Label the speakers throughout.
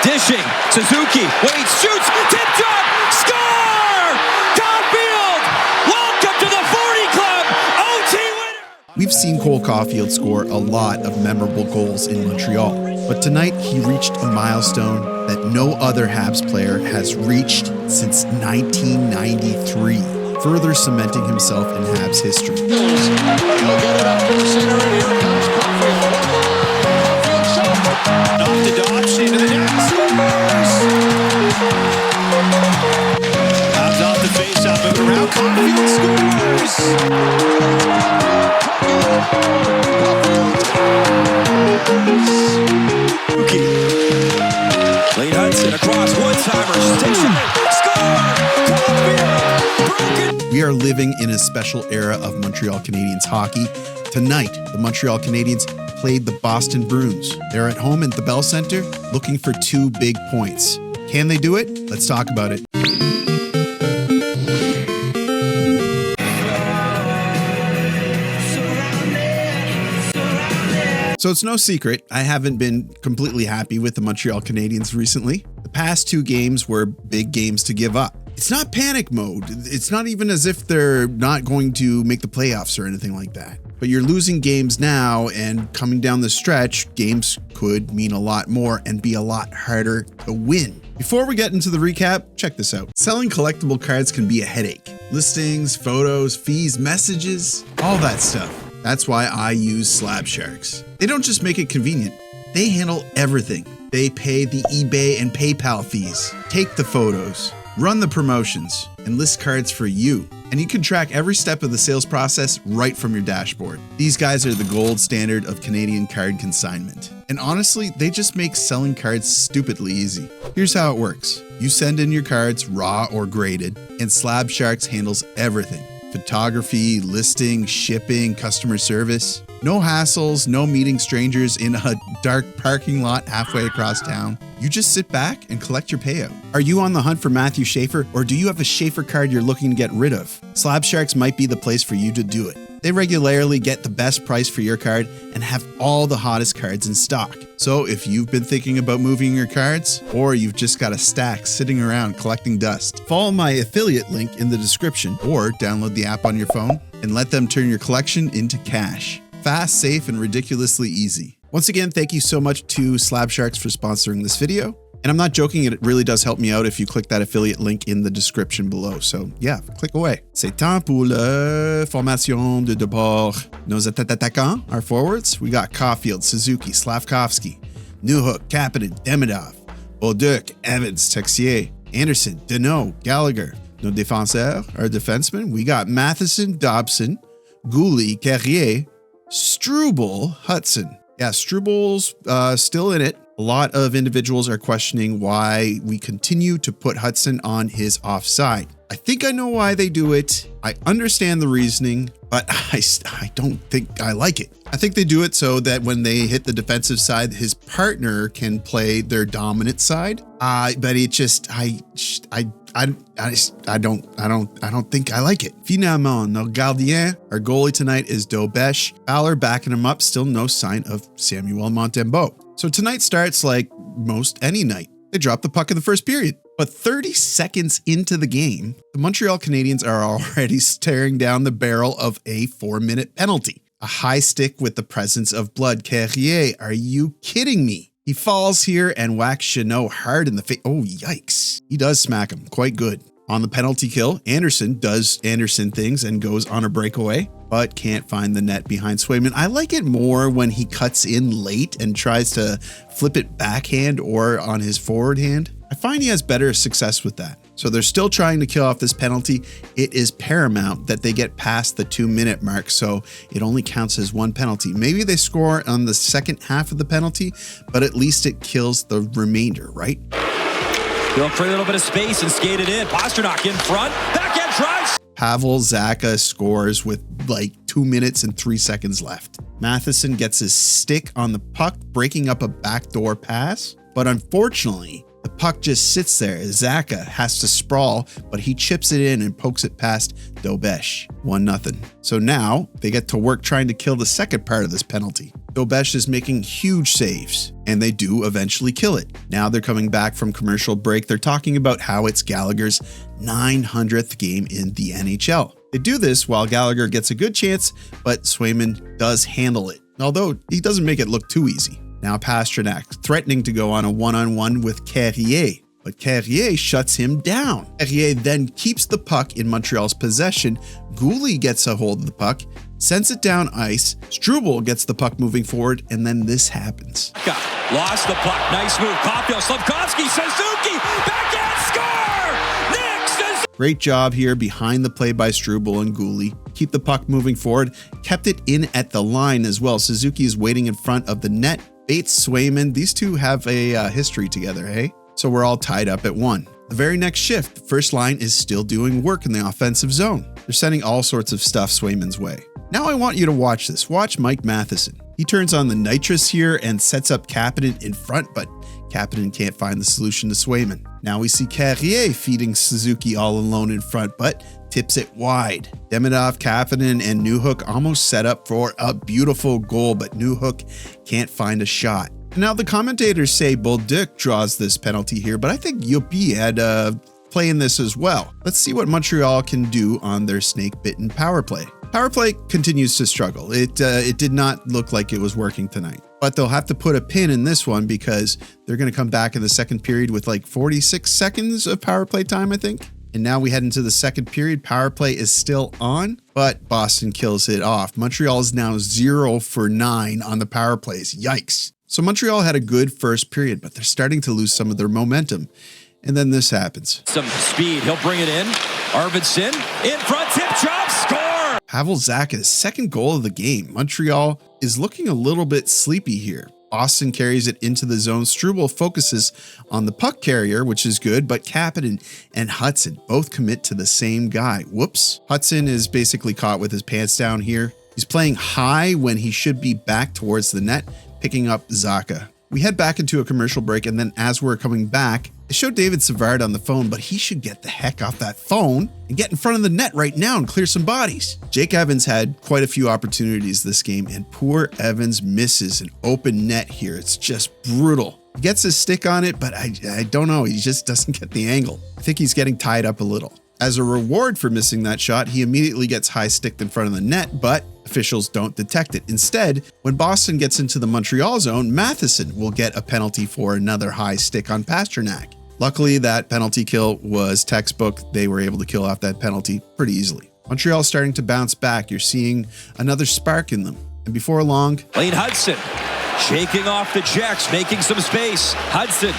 Speaker 1: Dishing, Suzuki, waits, shoots, tip drop, score! Caufield, welcome to the 40 Club, OT winner!
Speaker 2: We've seen Cole Caufield score a lot of memorable goals in Montreal, but tonight he reached a milestone that no other Habs player has reached since 1993, further cementing himself in Habs history.
Speaker 3: He'll get it up to the center, and here comes Caufield. Caufield shot.
Speaker 1: Off the Dodge, into the net, scores! Habs off the face-off, moving around, Caufield scores! Suzuki. Lane Hudson across, one-timer, station, score! Caufield, broken!
Speaker 2: We are living in a special era of Montreal Canadiens hockey. Tonight, the Montreal Canadiens played the Boston Bruins. They're at home at the Bell Center looking for 2 big points. Can they do it? Let's talk about it. So it's no secret, I haven't been completely happy with the Montreal Canadiens recently. The past 2 games were big games to give up. It's not panic mode. It's not even as if they're not going to make the playoffs or anything like that. But you're losing games now, and coming down the stretch, games could mean a lot more and be a lot harder to win. Before we get into the recap, check this out. Selling collectible cards can be a headache. Listings, photos, fees, messages, all that stuff. That's why I use Slab Sharks. They don't just make it convenient, they handle everything. They pay the eBay and PayPal fees, take the photos, run the promotions, and list cards for you. And you can track every step of the sales process right from your dashboard. These guys are the gold standard of Canadian card consignment. And honestly, they just make selling cards stupidly easy. Here's how it works. You send in your cards raw or graded, and Slab Sharks handles everything. Photography, listing, shipping, customer service. No hassles, no meeting strangers in a dark parking lot halfway across town. You just sit back and collect your payout. Are you on the hunt for Matthew Schaefer, or do you have a Schaefer card you're looking to get rid of? Slab Sharks might be the place for you to do it. They regularly get the best price for your card and have all the hottest cards in stock. So if you've been thinking about moving your cards, or you've just got a stack sitting around collecting dust, follow my affiliate link in the description or download the app on your phone and let them turn your collection into cash. Fast, safe, and ridiculously easy. Once again, thank you so much to Slab Sharks for sponsoring this video. And I'm not joking, it really does help me out if you click that affiliate link in the description below. So yeah, click away. C'est temps pour la formation de départ. Nos attaquants, our forwards, we got Caufield, Suzuki, Slavkovsky, Newhook, Kapanen, Demidov, Bolduc, Evans, Texier, Anderson, Deneau, Gallagher. Nos défenseurs, our defensemen, we got Matheson, Dobson, Gouli, Carrier, Struble, Hudson. Yeah, Struble's still in it. A lot of individuals are questioning why we continue to put Hudson on his offside. I think I know why they do it. I understand the reasoning, but I don't think I like it. I think they do it so that when they hit the defensive side, his partner can play their dominant side. But it just, I don't think I like it. Finalement, nos gardiens, our goalie tonight is Dobesh. Fowler backing him up, still no sign of Samuel Montembeault. So tonight starts like most any night. They drop the puck in the first period. But 30 seconds into the game, the Montreal Canadiens are already staring down the barrel of a 4-minute penalty. A high stick with the presence of blood. Carrier, are you kidding me? He falls here and whacks Chanot hard in the face. Oh, yikes. He does smack him quite good. On the penalty kill, Anderson does Anderson things and goes on a breakaway, but can't find the net behind Swayman. I like it more when he cuts in late and tries to flip it backhand or on his forward hand. I find he has better success with that. So they're still trying to kill off this penalty. It is paramount that they get past the 2-minute mark, so it only counts as 1 penalty. Maybe they score on the second half of the penalty, but at least it kills the remainder, right?
Speaker 1: They'll create a little bit of space and skate it in. Pasternak in front. Backhand tries.
Speaker 2: Pavel Zacha scores with like 2 minutes and 3 seconds left. Matheson gets his stick on the puck, breaking up a backdoor pass. But unfortunately, the puck just sits there. Zacha has to sprawl, but he chips it in and pokes it past Dobesh. 1-0. So now they get to work trying to kill the second part of this penalty. Dobesh is making huge saves, and they do eventually kill it. Now they're coming back from commercial break. They're talking about how it's Gallagher's 900th game in the NHL. They do this while Gallagher gets a good chance, but Swayman does handle it, although he doesn't make it look too easy. Now Pastrnak threatening to go on a one-on-one with Carrier, but Carrier shuts him down. Carrier then keeps the puck in Montreal's possession. Goulet gets a hold of the puck, sends it down ice. Struble gets the puck moving forward, and then this happens.
Speaker 1: Lost the puck. Nice move. Caufield, Slafkovsky, Suzuki, backhand score! Next!
Speaker 2: Great job here behind the play by Struble and Goulet. Keep the puck moving forward. Kept it in at the line as well. Suzuki is waiting in front of the net. Bates, Swayman, these two have a history together, hey? So we're all tied up at 1. The very next shift, the first line is still doing work in the offensive zone. They're sending all sorts of stuff Swayman's way. Now I want you to watch this. Watch Mike Matheson. He turns on the nitrous here and sets up Kapanen in front, but Kapanen can't find the solution to Swayman. Now we see Carrier feeding Suzuki all alone in front, but tips it wide. Demidov, Kapanen, and Newhook almost set up for a beautiful goal, but Newhook can't find a shot. Now the commentators say Bolduc draws this penalty here, but I think Yuppie had a play in this as well. Let's see what Montreal can do on their snake-bitten power play. Power play continues to struggle. It did not look like it was working tonight, but they'll have to put a pin in this one because they're going to come back in the second period with like 46 seconds of power play time, I think. And now we head into the second period. Power play is still on, but Boston kills it off. Montreal is now 0 for 9 on the power plays. Yikes. So Montreal had a good first period, but they're starting to lose some of their momentum. And then this happens.
Speaker 1: Some speed. He'll bring it in. Arvidsson in front. Tip drop. Score.
Speaker 2: Pavel Zacha's second goal of the game. Montreal is looking a little bit sleepy here. Boston carries it into the zone. Struble focuses on the puck carrier, which is good, but Kapanen and Hudson both commit to the same guy. Whoops. Hudson is basically caught with his pants down here. He's playing high when he should be back towards the net, picking up Zacha. We head back into a commercial break, and then as we're coming back, I showed David Savard on the phone, but he should get the heck off that phone and get in front of the net right now and clear some bodies. Jake Evans had quite a few opportunities this game, and poor Evans misses an open net here. It's just brutal. He gets his stick on it, but I don't know. He just doesn't get the angle. I think he's getting tied up a little. As a reward for missing that shot, he immediately gets high sticked in front of the net, but officials don't detect it. Instead, when Boston gets into the Montreal zone, Matheson will get a penalty for another high stick on Pastrnak. Luckily, that penalty kill was textbook. They were able to kill off that penalty pretty easily. Montreal's starting to bounce back. You're seeing another spark in them. And before long,
Speaker 1: Lane Hudson shaking off the checks, making some space. Hudson.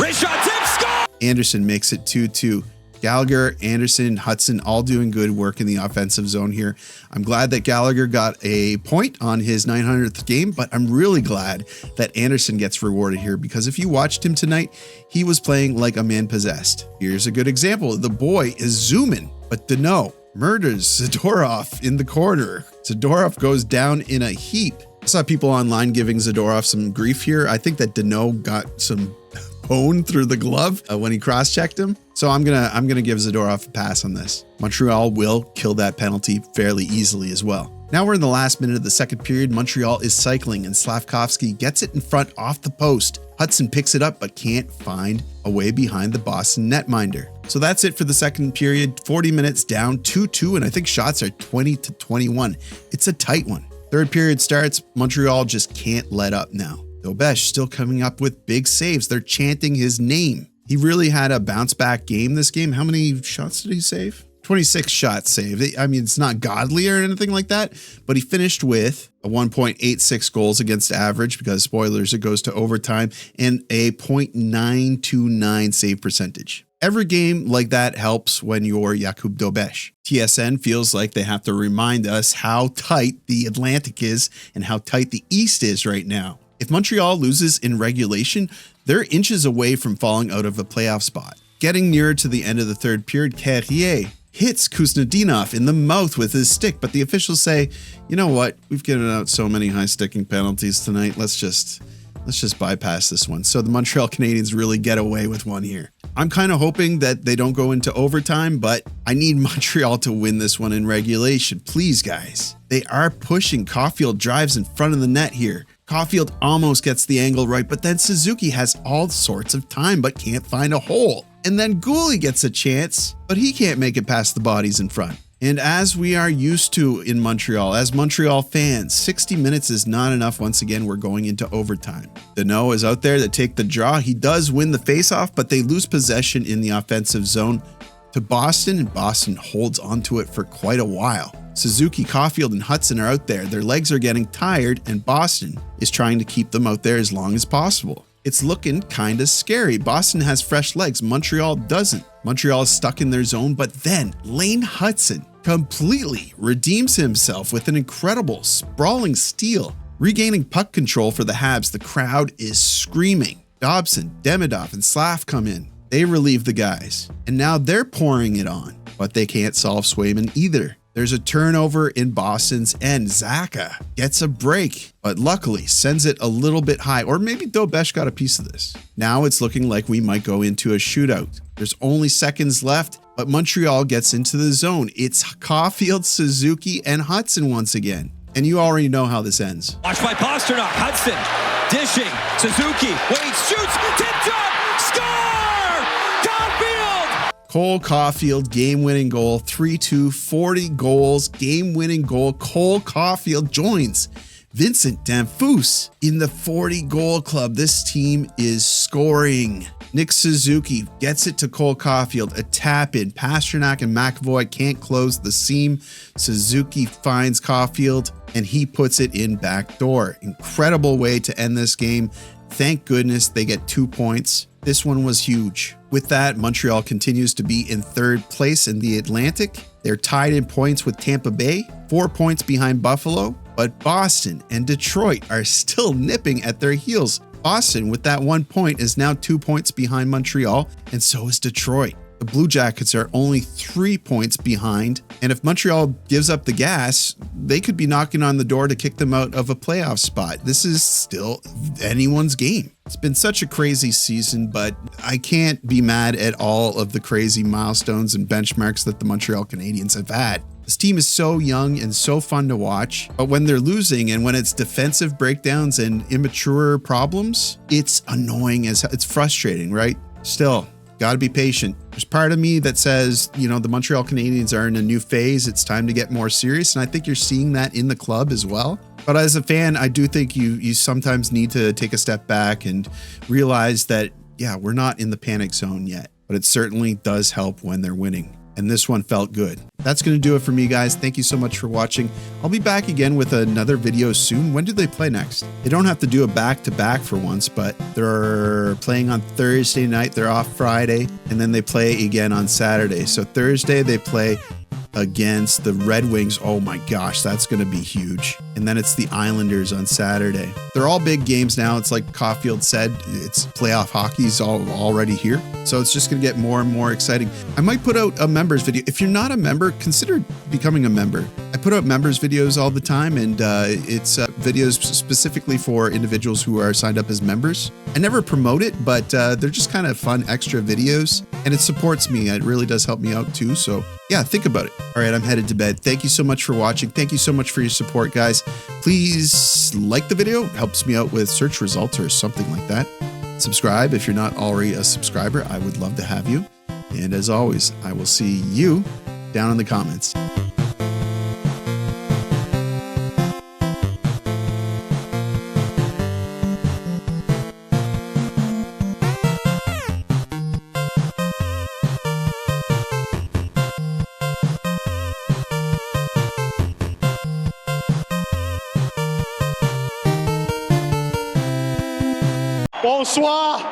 Speaker 1: Wrist shot, tip, score!
Speaker 2: Anderson makes it 2-2. Gallagher, Anderson, Hudson, all doing good work in the offensive zone here. I'm glad that Gallagher got a point on his 900th game, but I'm really glad that Anderson gets rewarded here because if you watched him tonight, he was playing like a man possessed. Here's a good example. The boy is zooming, but Danault murders Zadorov in the corner. Zadorov goes down in a heap. I saw people online giving Zadorov some grief here. I think that Danault got some bone through the glove when he cross-checked him. So I'm gonna give Zadorov a pass on this. Montreal will kill that penalty fairly easily as well. Now we're in the last minute of the second period. Montreal is cycling and Slafkovsky gets it in front off the post. Hudson picks it up but can't find a way behind the Boston netminder. So that's it for the second period. 40 minutes down, 2-2, and I think shots are 20-21. It's a tight one. Third period starts. Montreal just can't let up now. Dobesh still coming up with big saves. They're chanting his name. He really had a bounce back game this game. How many shots did he save? 26 shots saved. I mean, it's not godly or anything like that, but he finished with a 1.86 goals against average because spoilers, it goes to overtime, and a .929 save percentage. Every game like that helps when you're Jakub Dobesh. TSN feels like they have to remind us how tight the Atlantic is and how tight the East is right now. If Montreal loses in regulation, they're inches away from falling out of a playoff spot. Getting nearer to the end of the third period, Carrier hits Kuznetsov in the mouth with his stick, but the officials say, you know what, we've given out so many high sticking penalties tonight, let's just Let's just bypass this one. So the Montreal Canadiens really get away with one here. I'm kind of hoping that they don't go into overtime, but I need Montreal to win this one in regulation. Please, guys. They are pushing. Caufield drives in front of the net here. Caufield almost gets the angle right, but then Suzuki has all sorts of time but can't find a hole. And then Gooley gets a chance, but he can't make it past the bodies in front. And as we are used to in Montreal, as Montreal fans, 60 minutes is not enough. Once again, we're going into overtime. Danault is out there to take the draw. He does win the faceoff, but they lose possession in the offensive zone to Boston, and Boston holds onto it for quite a while. Suzuki, Caufield, and Hudson are out there. Their legs are getting tired, and Boston is trying to keep them out there as long as possible. It's looking kind of scary. Boston has fresh legs. Montreal doesn't. Montreal is stuck in their zone, but then Lane Hudson completely redeems himself with an incredible sprawling steal. Regaining puck control for the Habs, the crowd is screaming. Dobson, Demidov, and Slav come in. They relieve the guys, and now they're pouring it on, but they can't solve Swayman either. There's a turnover in Boston's end. Zacha gets a break, but luckily sends it a little bit high, or maybe Dobesh got a piece of this. Now it's looking like we might go into a shootout. There's only seconds left, but Montreal gets into the zone. It's Caufield, Suzuki, and Hudson once again. And you already know how this ends.
Speaker 1: Watched by Pasternak. Hudson dishing. Suzuki waits, shoots, tipped up, score! Caufield!
Speaker 2: Cole Caufield, game-winning goal, 3-2, 40 goals, game-winning goal. Cole Caufield joins Vincent Damphousse in the 40-goal club. This team is scoring. Nick Suzuki gets it to Cole Caufield, a tap in. Pasternak and McAvoy can't close the seam. Suzuki finds Caufield, and he puts it in backdoor. Incredible way to end this game. Thank goodness they get 2 points. This one was huge. With that, Montreal continues to be in third place in the Atlantic. They're tied in points with Tampa Bay, 4 points behind Buffalo, but Boston and Detroit are still nipping at their heels. Boston, with that 1 point, is now 2 points behind Montreal, and so is Detroit. The Blue Jackets are only 3 points behind, and if Montreal gives up the gas, they could be knocking on the door to kick them out of a playoff spot. This is still anyone's game. It's been such a crazy season, but I can't be mad at all of the crazy milestones and benchmarks that the Montreal Canadiens have had. This team is so young and so fun to watch, but when they're losing and when it's defensive breakdowns and immature problems, it's annoying as it's frustrating, right? Still, got to be patient. There's part of me that says, you know, the Montreal Canadiens are in a new phase. It's time to get more serious. And I think you're seeing that in the club as well. But as a fan, I do think you sometimes need to take a step back and realize that, yeah, we're not in the panic zone yet, but it certainly does help when they're winning. And this one felt good. That's going to do it for me, guys. Thank you so much for watching. I'll be back again with another video soon. When do they play next? They don't have to do a back-to-back for once, but they're playing on Thursday night. They're off Friday, and then they play again on Saturday. So Thursday, they play against the Red Wings. Oh my gosh, that's going to be huge. And then it's the Islanders on Saturday. They're all big games now. It's like Caufield said, it's playoff hockey's already here. So it's just going to get more and more exciting. I might put out a members video. If you're not a member, consider becoming a member. I put out members videos all the time, and it's videos specifically for individuals who are signed up as members. I never promote it, but they're just kind of fun extra videos, and it supports me. It really does help me out too. So yeah, think about it. All right, I'm headed to bed. Thank you so much for watching. Thank you so much for your support, guys. Please like the video. It helps me out with search results or something like that. Subscribe if you're not already a subscriber. I would love to have you. And as always, I will see you down in the comments.
Speaker 3: Bonsoir.